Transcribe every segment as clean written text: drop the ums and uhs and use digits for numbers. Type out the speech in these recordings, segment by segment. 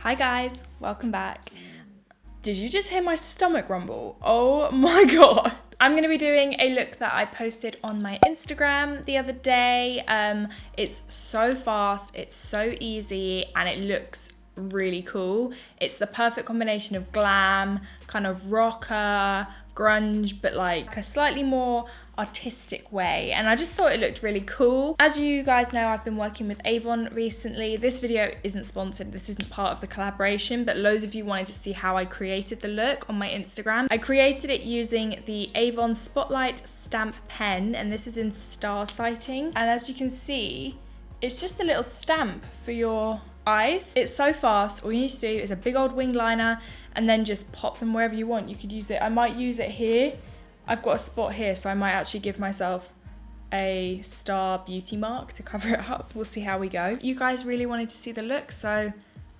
Hi guys, welcome back. Did you just hear my stomach rumble? Oh my god. I'm going to be doing a look that I posted on my Instagram the other day. It's so fast, it's so easy, and it looks really cool. It's the perfect combination of glam, kind of rocker, grunge, but like a slightly more artistic way, and I just thought it looked really cool. As you guys know, I've been working with Avon recently. This video isn't sponsored, this isn't part of the collaboration, but loads of you wanted to see how I created the look on my Instagram. I created it using the Avon Spotlight stamp pen, and this is in star sighting, and as you can see, it's just a little stamp for your eyes. It's so fast. All you need to do is a big old wing liner and then just pop them wherever you want. You could use it, I might use it here. I've got a spot here, so I might actually give myself a star beauty mark to cover it up. We'll see how we go. You guys really wanted to see the look, so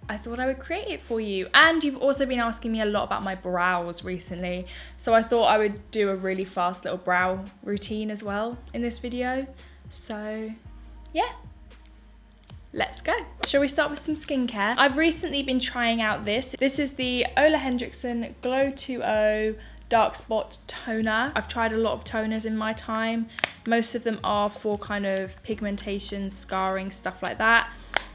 I thought I would create it for you. And you've also been asking me a lot about my brows recently, so I thought I would do a really fast little brow routine as well in this video. So yeah, let's go. Shall we start with some skincare? I've recently been trying out this. This is the Ole Henriksen Glow 2.0 Dark Spot Toner. I've tried a lot of toners in my time. Most of them are for kind of pigmentation, scarring, stuff like that.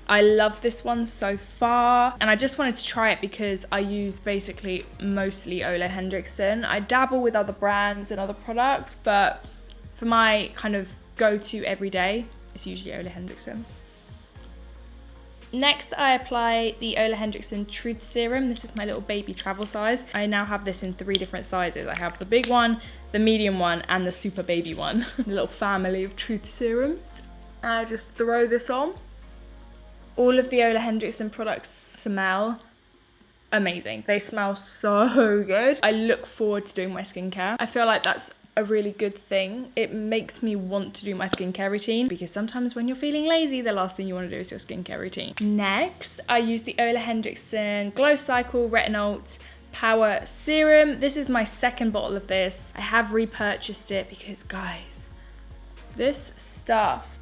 I love this one so far, and I just wanted to try it because I use basically mostly Ole Henriksen. I dabble with other brands and other products, but for my kind of go-to everyday, it's usually Ole Henriksen. Next, I apply the Ole Henriksen Truth Serum. This is my little baby travel size. I now have this in 3 different sizes. I have the big one, the medium one, and the super baby one. A little family of truth serums. I just throw this on. All of the Ole Henriksen products smell amazing. They smell so good. I look forward to doing my skincare. I feel like that's a really good thing. It makes me want to do my skincare routine, because sometimes when you're feeling lazy, the last thing you want to do is your skincare routine. Next, I use the Ole Henriksen Glow Cycle Retinol Power Serum. This is my second bottle of this. I have repurchased it because, guys, this stuff,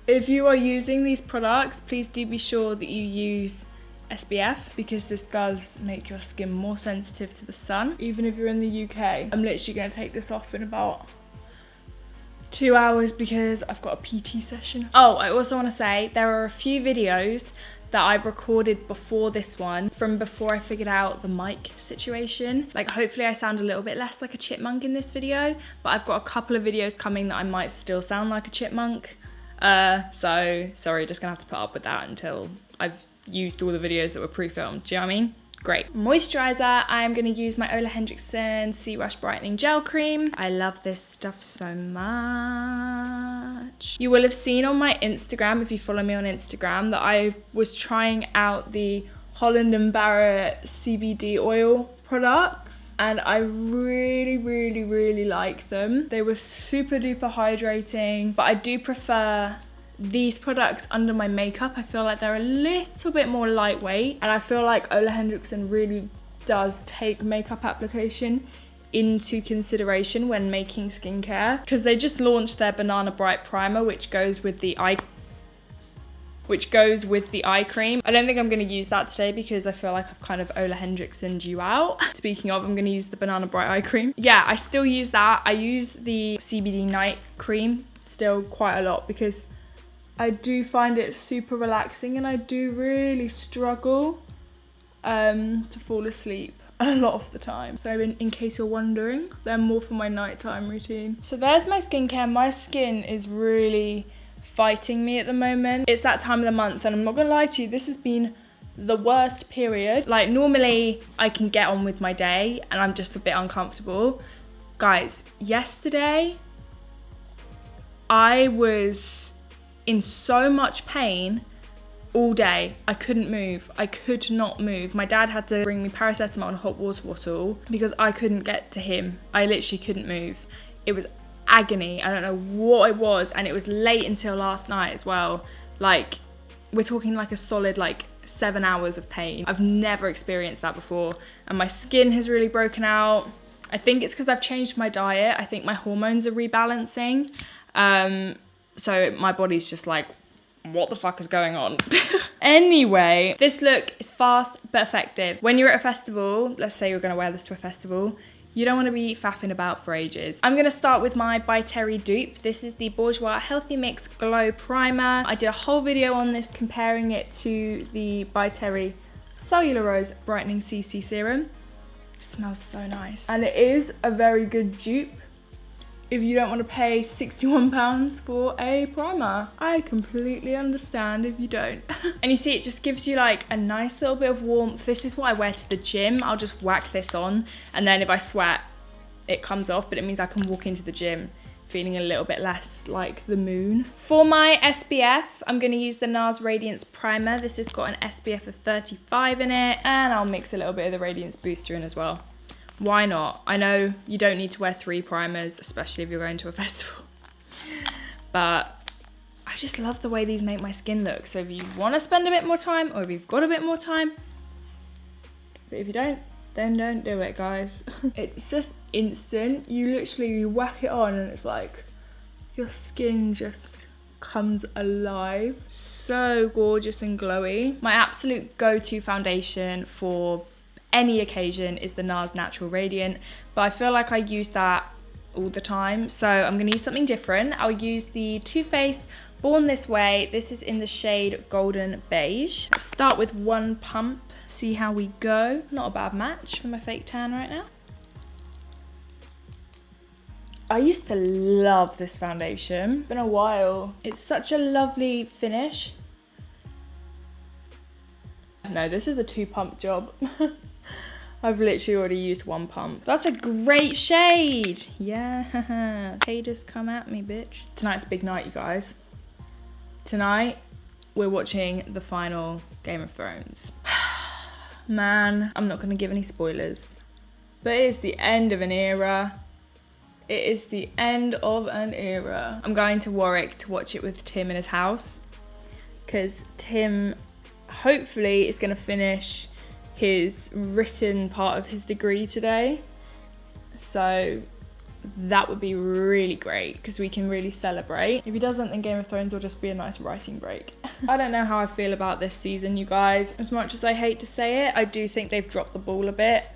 if you are using these products, please do be sure that you use SPF, because this does make your skin more sensitive to the sun, even if you're in the UK. I'm literally going to take this off in about 2 hours because I've got a PT session. Oh, I also want to say there are a few videos that I've recorded before this one, from before I figured out the mic situation. Like, hopefully I sound a little bit less like a chipmunk in this video, but I've got a couple of videos coming that I might still sound like a chipmunk. So sorry, just gonna have to put up with that until I've used all the videos that were pre-filmed. Do you know what I mean? Great. Moisturizer, I'm going to use my Ole Henriksen Sea Wash Brightening Gel Cream. I love this stuff so much. You will have seen on my Instagram, if you follow me on Instagram, that I was trying out the Holland & Barrett CBD oil products, and I really like them. They were super duper hydrating, but I do prefer these products under my makeup. I feel like they're a little bit more lightweight, and I feel like Ole Henriksen really does take makeup application into consideration when making skincare, because they just launched their Banana Bright Primer, which goes with the eye cream. I don't think I'm going to use that today because I feel like I've kind of Ole Henriksen'd you out. Speaking of, I'm going to use the Banana Bright Eye Cream. Yeah, I still use that. I use the CBD Night Cream still quite a lot because I do find it super relaxing, and I do really struggle to fall asleep a lot of the time. So in case you're wondering, they're more for my nighttime routine. So there's my skincare. My skin is really fighting me at the moment. It's that time of the month, and I'm not gonna lie to you, this has been the worst period. Like, normally I can get on with my day and I'm just a bit uncomfortable. Guys, yesterday I was in so much pain all day. I couldn't move. I could not move. My dad had to bring me paracetamol and a hot water bottle because I couldn't get to him. I literally couldn't move. It was agony. I don't know what it was, and it was late until last night as well. Like, we're talking like a solid like 7 hours of pain. I've never experienced that before, and my skin has really broken out. I think it's because I've changed my diet. I think my hormones are rebalancing. So my body's just like what the fuck is going on? Anyway, this look is fast but effective. When you're at a festival, let's say you're gonna wear this to a festival, you don't want to be faffing about for ages. I'm going to start with my By Terry dupe. This is the Bourjois Healthy Mix Glow Primer. I did a whole video on this comparing it to the By Terry Cellular Rose Brightening CC Serum. It smells so nice. And it is a very good dupe if you don't want to pay £61 for a primer. I completely understand if you don't. And you see, it just gives you like a nice little bit of warmth. This is what I wear to the gym. I'll just whack this on, and then if I sweat, it comes off, but it means I can walk into the gym feeling a little bit less like the moon. For my SPF, I'm gonna use the NARS Radiance Primer. This has got an SPF of 35 in it, and I'll mix a little bit of the Radiance Booster in as well. Why not? I know you don't need to wear 3 primers, especially if you're going to a festival. But I just love the way these make my skin look. So if you want to spend a bit more time, or if you've got a bit more time, but if you don't, then don't do it, guys. It's just instant. You literally whack it on and it's like your skin just comes alive. So gorgeous and glowy. My absolute go-to foundation for any occasion is the NARS Natural Radiant, but I feel like I use that all the time, so I'm gonna use something different. I'll use the Too Faced Born This Way. This is in the shade Golden Beige. Let's start with one pump, see how we go. Not a bad match for my fake tan right now. I used to love this foundation. It's been a while. It's such a lovely finish. No, this is a 2-pump job. I've literally already used 1 pump. That's a great shade. Yeah, haters come at me, bitch. Tonight's a big night, you guys. Tonight, we're watching the final Game of Thrones. Man, I'm not gonna give any spoilers, but it is the end of an era. It is the end of an era. I'm going to Warwick to watch it with Tim in his house, because Tim hopefully is gonna finish his written part of his degree today, so that would be really great because we can really celebrate. If he doesn't, then Game of Thrones will just be a nice writing break. I don't know how I feel about this season, you guys. As much as I hate to say it, I do think they've dropped the ball a bit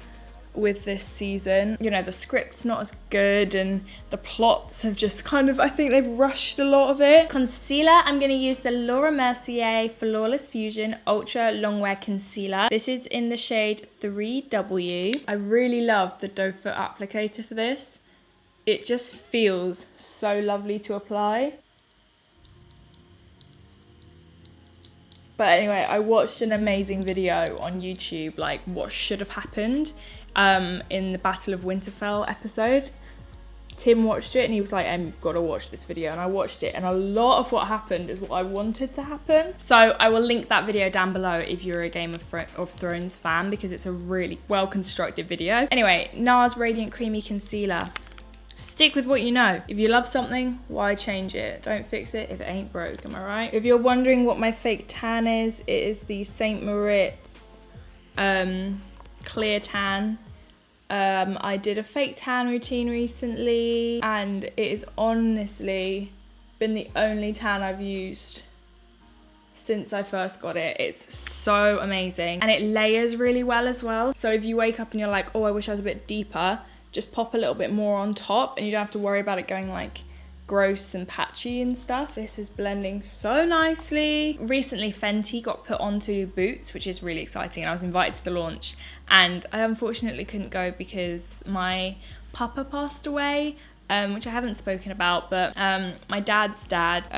with this season. You know, the script's not as good and the plots have just kind of, I think they've rushed a lot of it. Concealer, I'm going to use the Laura Mercier Flawless Fusion Ultra Longwear Concealer. This is in the shade 3W. I really love the doe foot applicator for this. It just feels so lovely to apply. But anyway, I watched an amazing video on YouTube, like what should have happened in the Battle of Winterfell episode. Tim watched it and he was like, you've got to watch this video. And I watched it, and a lot of what happened is what I wanted to happen. So I will link that video down below if you're a Game of Thrones fan, because it's a really well-constructed video. Anyway, NARS Radiant Creamy Concealer. Stick with what you know. If you love something, why change it? Don't fix it if it ain't broke, am I right? If you're wondering what my fake tan is, it is the St. Moritz clear tan. I did a fake tan routine recently, and it is honestly been the only tan I've used since I first got it. It's so amazing, and it layers really well as well. So if you wake up and you're like, oh, I wish I was a bit deeper, just pop a little bit more on top and you don't have to worry about it going like gross and patchy and stuff. This is blending so nicely. Recently Fenty got put onto Boots, which is really exciting, and I was invited to the launch, and I unfortunately couldn't go because my papa passed away, which I haven't spoken about, but my dad's dad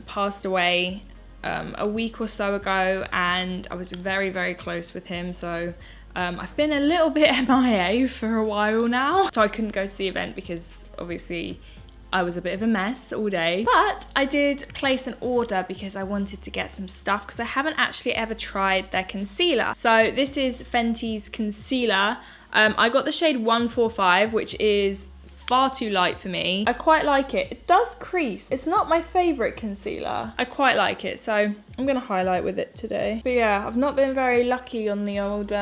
passed away a week or so ago, and I was very, very close with him, so I've been a little bit MIA for a while now. So I couldn't go to the event because obviously I was a bit of a mess all day. But I did place an order because I wanted to get some stuff, because I haven't actually ever tried their concealer. So this is Fenty's concealer. I got the shade 145, which is far too light for me. I quite like it. It does crease. It's not my favorite concealer. I quite like it, so I'm gonna highlight with it today. But yeah, I've not been very lucky on the old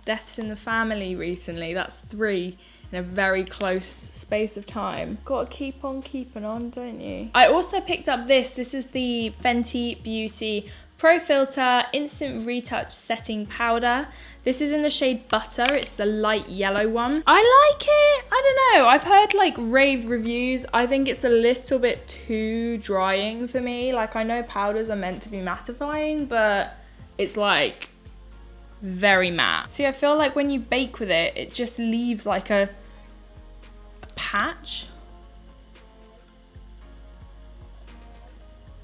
deaths in the family recently. That's 3 in a very close space of time. Gotta keep on keeping on, don't you? I also picked up this. This is the Fenty Beauty Pro Filter Instant Retouch Setting Powder. This is in the shade Butter. It's the light yellow one. I like it. I don't know. I've heard like rave reviews. I think it's a little bit too drying for me. Like, I know powders are meant to be mattifying, but it's like very matte. See, I feel like when you bake with it, it just leaves like a patch.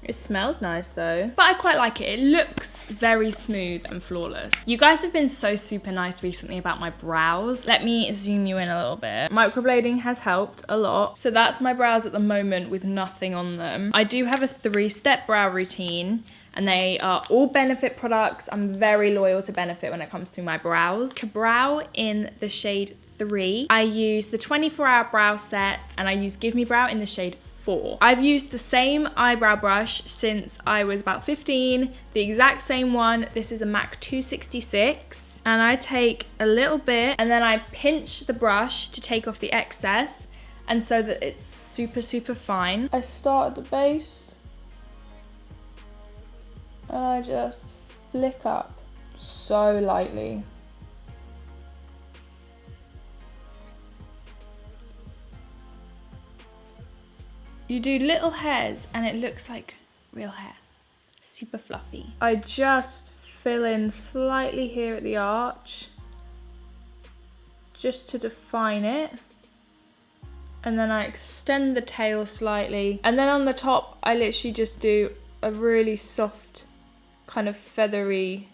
It smells nice though. But I quite like it. It looks very smooth and flawless. You guys have been so super nice recently about my brows. Let me zoom you in a little bit. Microblading has helped a lot. So that's my brows at the moment with nothing on them. I do have a 3-step brow routine, and they are all Benefit products. I'm very loyal to Benefit when it comes to my brows. Ka-Brow in the shade 3. I use the 24-hour brow set, and I use Give Me Brow in the shade 4. I've used the same eyebrow brush since I was about 15, the exact same one. This is a MAC 266. And I take a little bit and then I pinch the brush to take off the excess, and so that it's super, super fine. I start at the base and I just flick up so lightly. You do little hairs and it looks like real hair. Super fluffy. I just fill in slightly here at the arch, just to define it. And then I extend the tail slightly. And then on the top, I literally just do a really soft, kind of feathery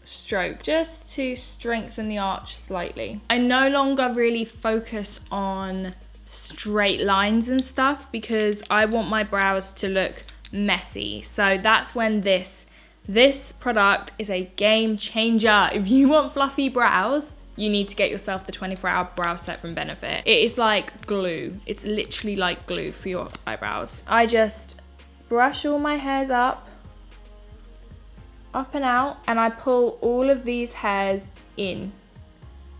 stroke, just to strengthen the arch slightly. I no longer really focus on straight lines and stuff because I want my brows to look messy. So that's when this product is a game changer. If you want fluffy brows, you need to get yourself the 24-hour brow set from Benefit. It is like glue. It's literally like glue for your eyebrows. I just brush all my hairs up and out, and I pull all of these hairs in.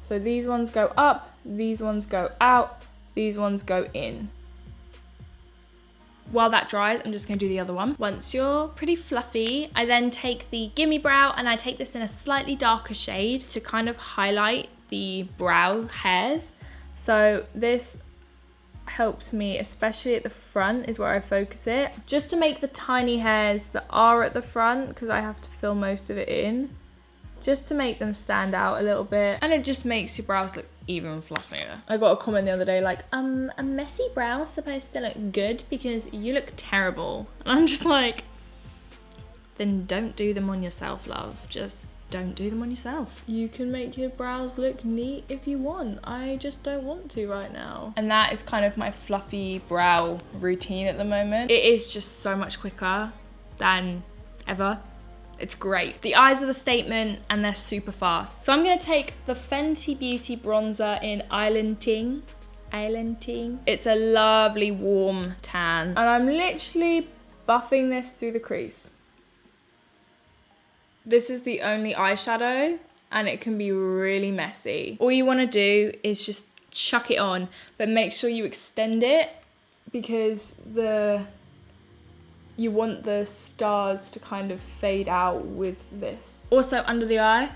So these ones go up, these ones go out, these ones go in. While that dries, I'm just gonna do the other one. Once you're pretty fluffy, I then take the Gimme Brow and I take this in a slightly darker shade to kind of highlight the brow hairs. So this helps me, especially at the front is where I focus it, just to make the tiny hairs that are at the front, because I have to fill most of it in, just to make them stand out a little bit. And it just makes your brows look even fluffier. I got a comment the other day like, a messy brow is supposed to look good because you look terrible. And I'm just like, then don't do them on yourself, love. Just don't do them on yourself. You can make your brows look neat if you want. I just don't want to right now. And that is kind of my fluffy brow routine at the moment. It is just so much quicker than ever. It's great. The eyes are the statement and they're super fast. So I'm gonna take the Fenty Beauty bronzer in Island Ting. It's a lovely warm tan. And I'm literally buffing this through the crease. This is the only eyeshadow and it can be really messy. All you wanna do is just chuck it on, but make sure you extend it because you want the stars to kind of fade out with this. Also under the eye,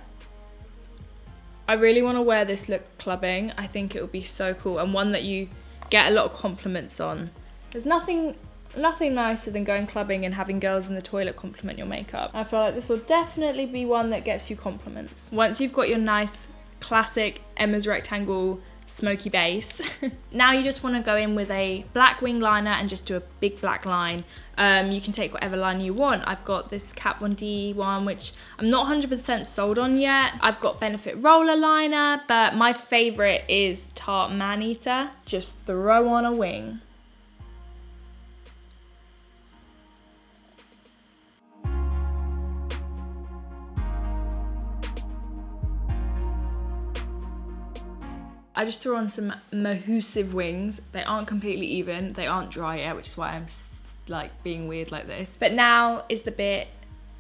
I really want to wear this look clubbing. I think it would be so cool and one that you get a lot of compliments on. There's nothing nicer than going clubbing and having girls in the toilet compliment your makeup. I feel like this will definitely be one that gets you compliments. Once you've got your nice classic EmmasRectangle smoky base, now you just want to go in with a black wing liner and just do a big black line. You can take whatever liner you want. I've got this Kat Von D one, which I'm not 100% sold on yet. I've got Benefit roller liner, but my favorite is Tarte Man Eater. Just throw on a wing. I just threw on some Mahusive wings. They aren't completely even. They aren't dry yet, which is why I'm like being weird like this. But now is the bit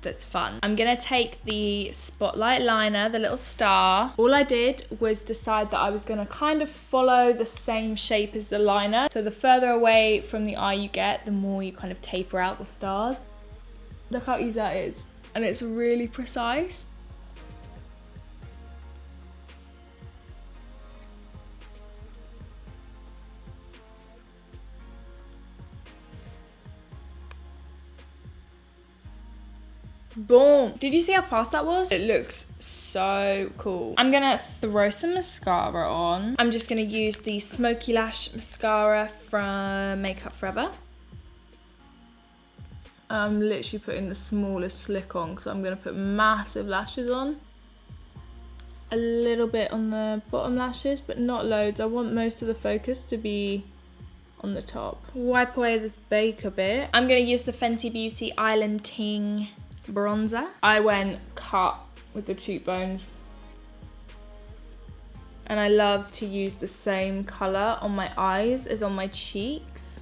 that's fun. I'm gonna take the Spotlight liner, the little star. All I did was decide that I was gonna kind of follow the same shape as the liner. So the further away from the eye you get, the more you kind of taper out the stars. Look how easy that is. And it's really precise. Boom. Did you see how fast that was? It looks so cool. I'm gonna throw some mascara on. I'm just gonna use the Smoky Lash mascara from Makeup Forever. I'm literally putting the smallest slick on because I'm gonna put massive lashes on. A little bit on the bottom lashes, but not loads. I want most of the focus to be on the top. Wipe away this baker bit. I'm gonna use the Fenty Beauty Island Ting bronzer. I went cut with the cheekbones. And I love to use the same colour on my eyes as on my cheeks.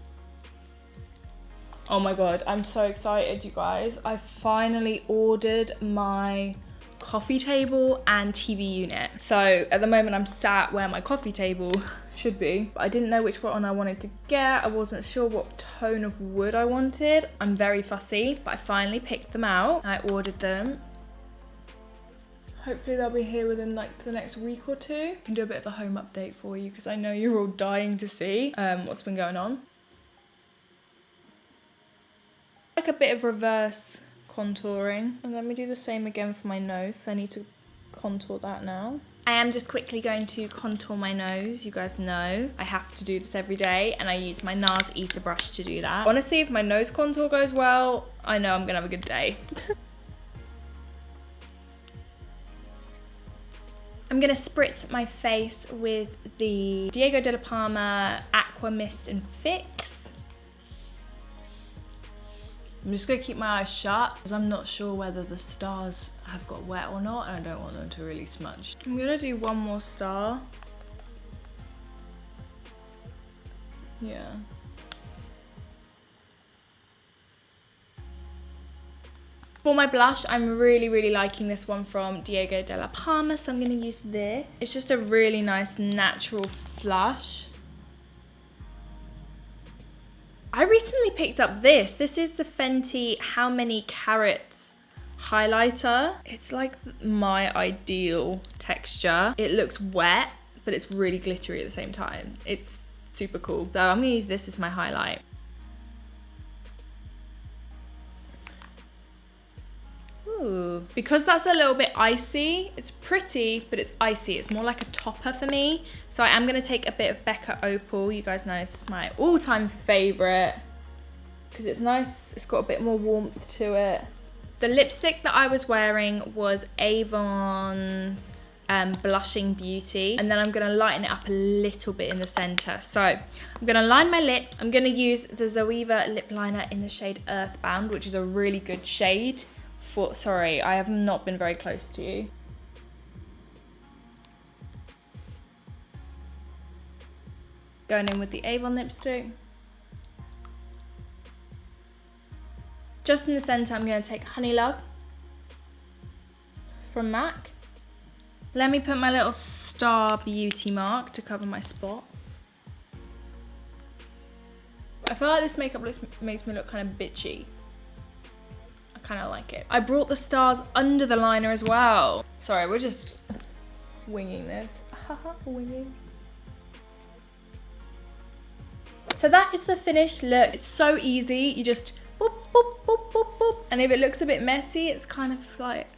Oh my god, I'm so excited, you guys. I finally ordered my coffee table and TV unit. So at the moment I'm sat where my coffee table should be, but I didn't know which one I wanted to get. I wasn't sure what tone of wood I wanted. I'm very fussy, but I finally picked them out. I ordered them. Hopefully they'll be here within like the next week or two. I can do a bit of a home update for you because I know you're all dying to see what's been going on. Like a bit of reverse contouring. And let me do the same again for my nose. So I need to contour that now. I am just quickly going to contour my nose. You guys know I have to do this every day, and I use my NARS Eater brush to do that. Honestly, if my nose contour goes well, I know I'm gonna have a good day. I'm gonna spritz my face with the Diego de la Palma Aqua Mist and Fix. I'm just gonna keep my eyes shut because I'm not sure whether the stars have got wet or not, and I don't want them to really smudge. I'm gonna do one more star. Yeah. For my blush, I'm really liking this one from Diego de la Palma, so I'm gonna use this. It's just a really nice natural flush. I recently picked up this. This is the Fenty How Many Carats highlighter. It's like my ideal texture. It looks wet, but it's really glittery at the same time. It's super cool. So I'm gonna use this as my highlight. Ooh. Because that's a little bit icy, it's pretty, but it's icy. It's more like a topper for me. So I am gonna take a bit of Becca Opal. You guys know this is my all-time favorite because it's nice. It's got a bit more warmth to it. The lipstick that I was wearing was Avon Blushing Beauty, and then I'm gonna lighten it up a little bit in the center. So I'm gonna line my lips. I'm gonna use the Zoeva lip liner in the shade Earthbound, which is a really good shade. Sorry, I have not been very close to you. Going in with the Avon lipstick. Just in the center, I'm going to take Honey Love from MAC. Let me put my little Star Beauty mark to cover my spot. I feel like this makeup makes me look kind of bitchy. Kind of like it. I brought the stars under the liner as well. Sorry, we're just winging this. Winging. So that is the finished look. It's so easy. You just boop, boop, boop, boop, boop. And if it looks a bit messy, it's kind of like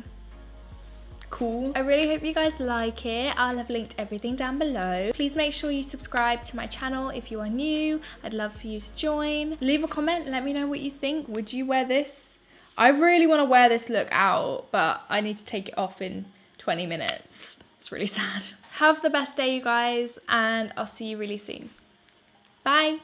cool. I really hope you guys like it. I'll have linked everything down below. Please make sure you subscribe to my channel if you are new. I'd love for you to join. Leave a comment. Let me know what you think. Would you wear this? I really want to wear this look out, but I need to take it off in 20 minutes. It's really sad. Have the best day, you guys, and I'll see you really soon. Bye.